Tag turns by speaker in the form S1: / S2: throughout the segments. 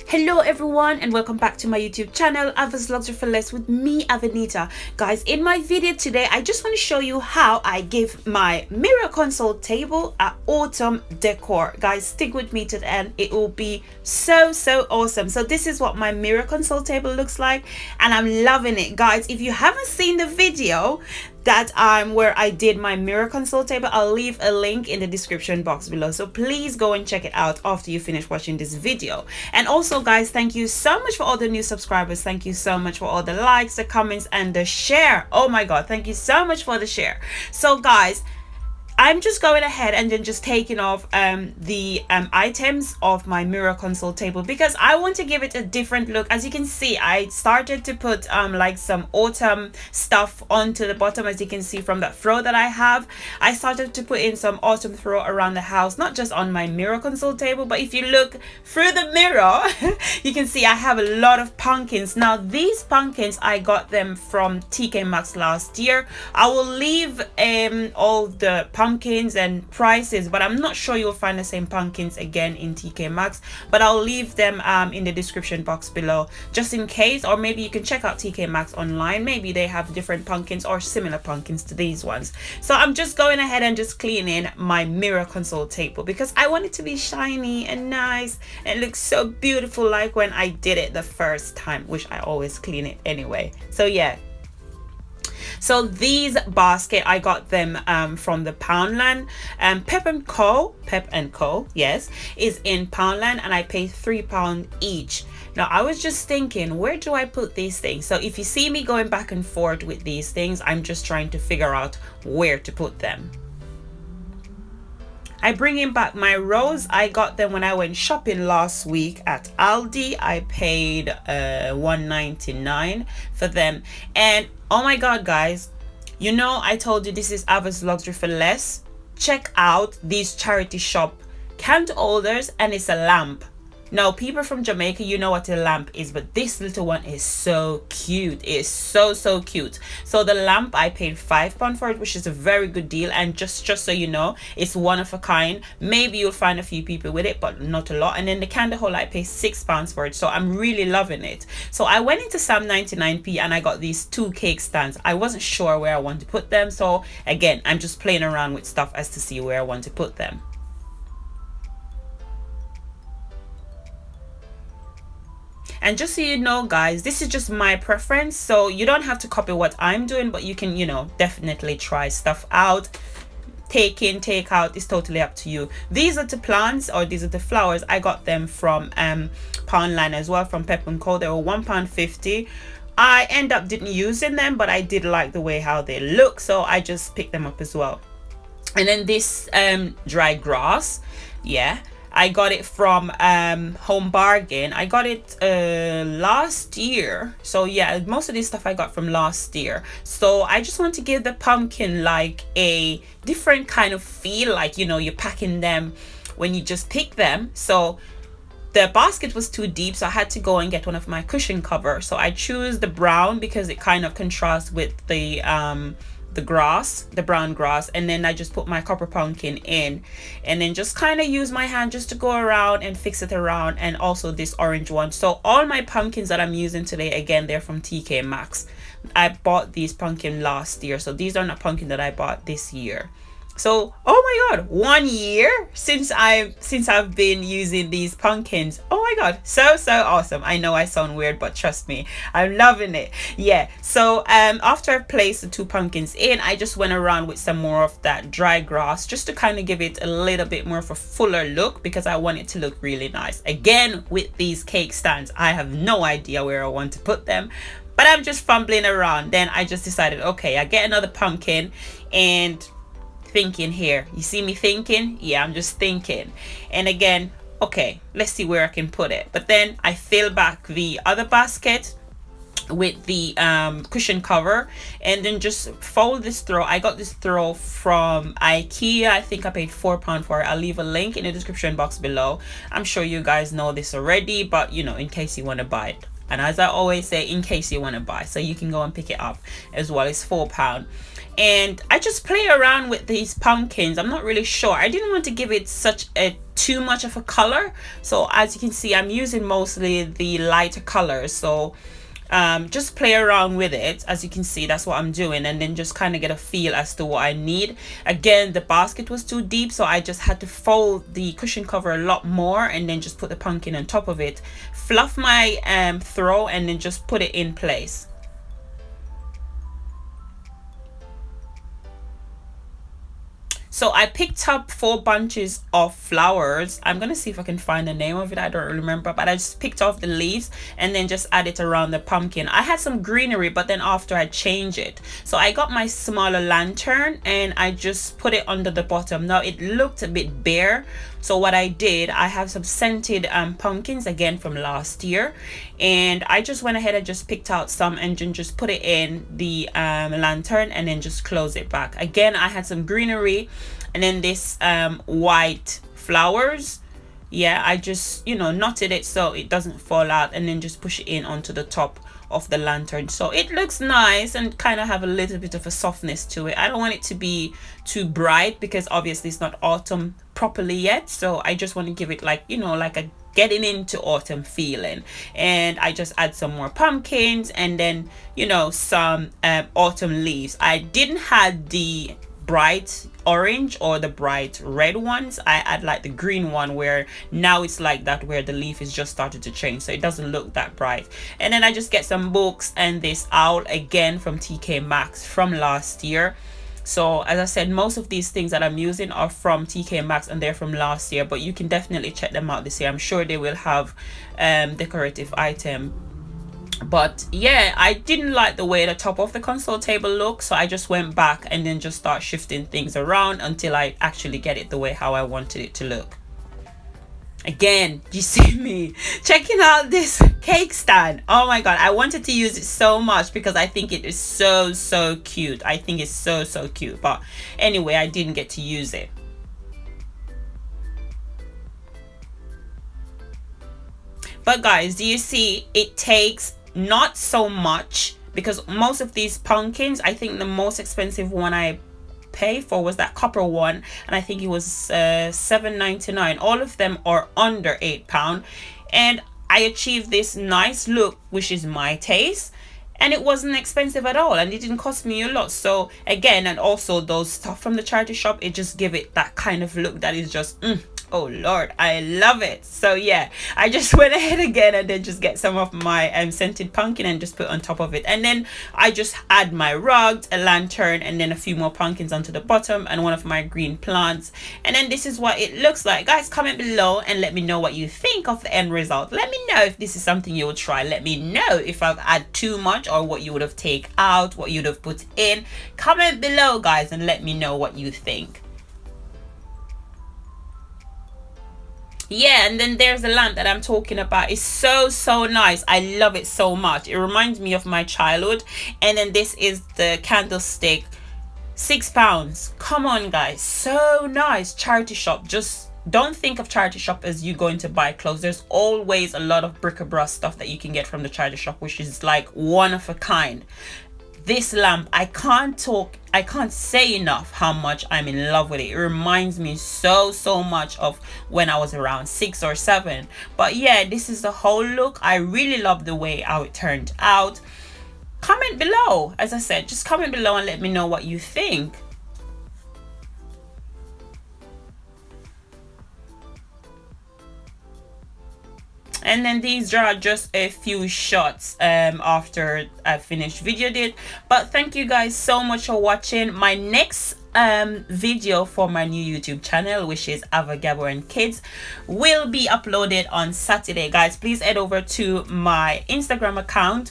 S1: Hello everyone and welcome back to my YouTube channel, Ava's Luxury for Less with me, Avanita. Guys, in my video today, I just want to show you how I give my mirror console table an autumn decor. Guys, stick with me to the end. It will be so awesome. So this is what my mirror console table looks like and I'm loving it. Guys, if you haven't seen the video that where I did my mirror console table, I'll leave a link in the description box below, so please go and check it out after you finish watching this video. And also guys, thank you so much for all the new subscribers. Thank you so much for all the likes, the comments, and the share. Oh my god, thank you so much for the share. So guys, I'm just going ahead and then just taking off the items of my mirror console table because I want to give it a different look. As you can see, I started to put like some autumn stuff onto the bottom. As you can see from that throw that I have, I started to put in some autumn throw around the house, not just on my mirror console table, but if you look through the mirror you can see I have a lot of pumpkins. Now these pumpkins, I got them from TKMAXX last year. I will leave all the pumpkins and prices, but I'm not sure you'll find the same pumpkins again in TKMAXX, but I'll leave them in the description box below just in case, or maybe you can check out TKMAXX online. Maybe they have different pumpkins or similar pumpkins to these ones. So I'm just going ahead and just cleaning my mirror console table because I want it to be shiny and nice and look so beautiful like when I did it the first time, which I always clean it anyway. So yeah, so these basket, I got them from the Poundland. Pep Co, yes, is in Poundland, and I paid £3 each. Now I was just thinking, where do I put these things? So if you see me going back and forth with these things, I'm just trying to figure out where to put them. I bring in back my rose. I got them when I went shopping last week at Aldi. I paid $1.99 for them, and oh my god guys, you know I told you this is Ava's Luxury for Less. Check out these charity shop candle holders, and it's a lamp. Now people from Jamaica, you know what a lamp is, but this little one is so cute. It is so cute. So the lamp, I paid £5 for it, which is a very good deal, and just so you know, it's one of a kind. Maybe you'll find a few people with it, but not a lot. And then the candle holder, I paid £6 for it, so I'm really loving it. So I went into Sam 99p and I got these 2 cake stands. I wasn't sure where I want to put them, so again, I'm just playing around with stuff as to see where I want to put them. And just so you know guys, this is just my preference, so you don't have to copy what I'm doing, but you can, you know, definitely try stuff out. Take in, take out, it's totally up to you. These are the plants, or these are the flowers. I got them from Poundland as well, from Pep Co. They were £1.50. I end up didn't using them, but I did like the way how they look, so I just picked them up as well. And then this dry grass, yeah, I got it from Home Bargin. I got it last year. So yeah, most of this stuff I got from last year. So I just want to give the pumpkin like a different kind of feel, like, you know, you're packing them when you just pick them. So the basket was too deep, so I had to go and get one of my cushion cover. So I choose the brown because it kind of contrasts with the grass, the brown grass, and then I just put my copper pumpkin in, and then just kind of use my hand just to go around and fix it around. And also this orange one. So all my pumpkins that I'm using today, again, they're from TKMAXX. I bought these pumpkin last year, so these are not pumpkin that I bought this year. So oh my god, 1 year since I've been using these pumpkins. Oh my god, so awesome. I know I sound weird, but trust me, I'm loving it. Yeah, so after I placed the 2 pumpkins in, I just went around with some more of that dry grass just to kind of give it a little bit more of a fuller look, because I want it to look really nice. Again, with these cake stands, I have no idea where I want to put them, but I'm just fumbling around. Then I just decided, okay, I get another pumpkin and thinking here. You see me thinking? Yeah, I'm just thinking. And again, okay, let's see where I can put it. But then I fill back the other basket with the cushion cover, and then just fold this throw. I got this throw from Ikea. I think I paid £4 for it. I'll leave a link in the description box below. I'm sure you guys know this already, but you know, in case you want to buy it, And as I always say, in case you want to buy, so you can go and pick it up as well. It's £4. And I just play around with these pumpkins. I'm not really sure. I didn't want to give it such a too much of a color. So as you can see, I'm using mostly the lighter colors. So just play around with it. As you can see, that's what I'm doing, and then just kind of get a feel as to what I need. Again, the basket was too deep, so I just had to fold the cushion cover a lot more and then just put the pumpkin on top of it, fluff my throw, and then just put it in place. So I picked up 4 bunches of flowers. I'm gonna see if I can find the name of it. I don't remember, but I just picked off the leaves and then just add it around the pumpkin. I had some greenery, but then after I changed it. So I got my smaller lantern and I just put it under the bottom. Now it looked a bit bare. So what I did, I have some scented pumpkins again from last year, and I just went ahead and just picked out some and just put it in the lantern and then just close it back. Again, I had some greenery and then this white flowers. Yeah, I just, you know, knotted it so it doesn't fall out, and then just push it in onto the top of the lantern, so it looks nice and kind of have a little bit of a softness to it. I don't want it to be too bright because obviously it's not autumn properly yet, so I just want to give it, like, you know, like a getting into autumn feeling. And I just add some more pumpkins and then, you know, some autumn leaves. I didn't have the bright orange or the bright red ones. I add like the green one, where now it's like that, where the leaf is just started to change, so it doesn't look that bright. And then I just get some books and this owl again from TKMAXX from last year. So as I said, most of these things that I'm using are from TKMAXX and they're from last year, but you can definitely check them out this year. I'm sure they will have decorative item. But yeah, I didn't like the way the top of the console table looked, so I just went back and then just start shifting things around until I actually get it the way how I wanted it to look. Again, you see me checking out this cake stand. Oh my god, I wanted to use it so much because I think it is so cute. I think it's so cute, but anyway, I didn't get to use it. But guys, do you see, it takes not so much, because most of these pumpkins, I think the most expensive one I pay for was that copper one, and I think it was $7.99. all of them are under £8, and I achieved this nice look, which is my taste, and it wasn't expensive at all, and it didn't cost me a lot. So again, and also those stuff from the charity shop, it just give it that kind of look that is just oh lord, I love it. So yeah, I just went ahead again and then just get some of my scented pumpkin and just put on top of it, and then I just add my rug, a lantern, and then a few more pumpkins onto the bottom and one of my green plants, and then this is what it looks like. Guys, comment below and let me know what you think of the end result. Let me know if this is something you will try. Let me know if I've added too much or what you would have taken out, what you'd have put in. Comment below, guys, and let me know what you think. Yeah, and then there's the lamp that I'm talking about. It's so nice. I love it so much. It reminds me of my childhood. And then this is the candlestick, £6. Come on guys, so nice. Charity shop. Just don't think of charity shop as you going to buy clothes. There's always a lot of bric-a-brac stuff that you can get from the charity shop, which is like one of a kind. This lamp, I can't say enough how much I'm in love with it. It reminds me so much of when I was around 6 or 7. But yeah, this is the whole look. I really love the way how it turned out. Comment below. As I said, just comment below and let me know what you think. And then these are just a few shots after I finished videoed it. But thank you guys so much for watching. My next video for my new YouTube channel, which is Gabor and Kids, will be uploaded on Saturday. Guys, please head over to my Instagram account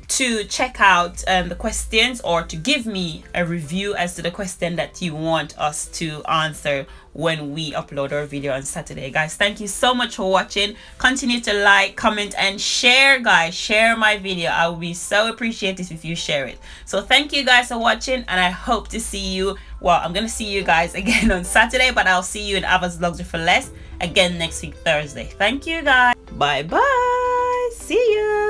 S1: to check out the questions, or to give me a review as to the question that you want us to answer when we upload our video on Saturday. Guys, thank you so much for watching. Continue to like, comment, and share. Guys, share my video. I will be so appreciative if you share it. So thank you guys for watching, and I hope to see you, well, I'm gonna see you guys again on Saturday, but I'll see you in Ava's Luxury for Less again next week, Thursday. Thank you guys. Bye bye. See you.